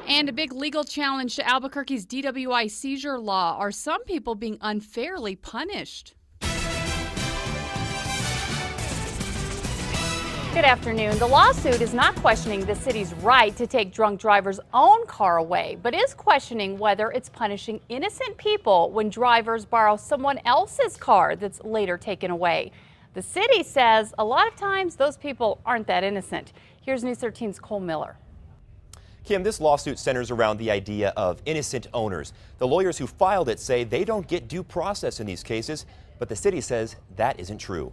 And a big legal challenge to Albuquerque's DWI seizure law. Are some people being unfairly punished? Good afternoon. The lawsuit is not questioning the city's right to take drunk drivers' own car away, but is questioning whether it's punishing innocent people when drivers borrow someone else's car that's later taken away. The city says a lot of times those people aren't that innocent. Here's News 13's Cole Miller. Kim, this lawsuit centers around the idea of innocent owners. The lawyers who filed it say they don't get due process in these cases, but the city says that isn't true.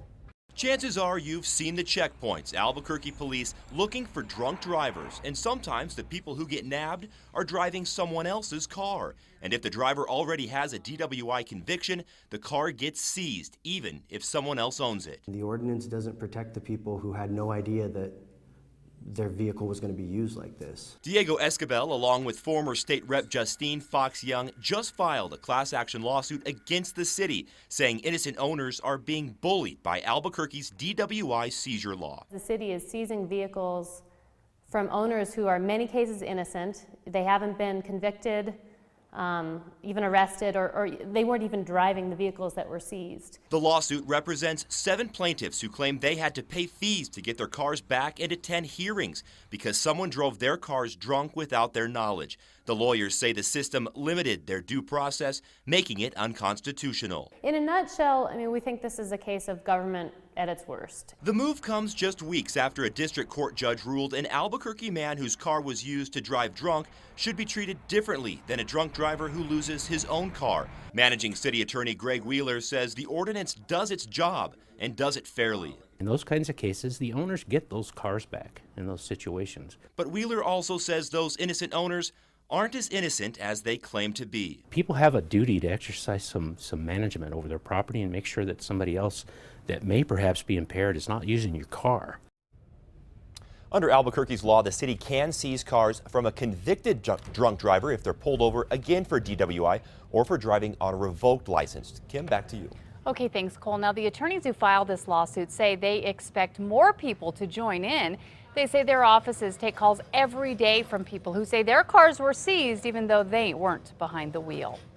Chances are you've seen the checkpoints, Albuquerque police looking for drunk drivers, and sometimes the people who get nabbed are driving someone else's car. And if the driver already has a DWI conviction, the car gets seized, even if someone else owns it. The ordinance doesn't protect the people who had no idea that their vehicle was going to be used like this. Diego Escabel, along with former state rep Justine Fox Young, just filed a class action lawsuit against the city, saying innocent owners are being bullied by Albuquerque's DWI seizure law. The city is seizing vehicles from owners who are in many cases innocent. They haven't been convicted, even arrested, or they weren't even driving the vehicles that were seized. The lawsuit represents 7 plaintiffs who claim they had to pay fees to get their cars back and attend hearings because someone drove their cars drunk without their knowledge. The lawyers say the system limited their due process, making it unconstitutional. In a nutshell, we think this is a case of government at its worst. The move comes just weeks after a district court judge ruled an Albuquerque man whose car was used to drive drunk should be treated differently than a drunk driver who loses his own car. Managing City Attorney Greg Wheeler says the ordinance does its job and does it fairly. In those kinds of cases, the owners get those cars back in those situations. But Wheeler also says those innocent owners aren't as innocent as they claim to be. People have a duty to exercise some management over their property and make sure that somebody else that may perhaps be impaired is not using your car. Under Albuquerque's law, the city can seize cars from a convicted drunk driver if they're pulled over again for DWI or for driving on a revoked license. Kim, back to you. Okay, thanks, Cole. Now, the attorneys who filed this lawsuit say they expect more people to join in. They say their offices take calls every day from people who say their cars were seized even though they weren't behind the wheel.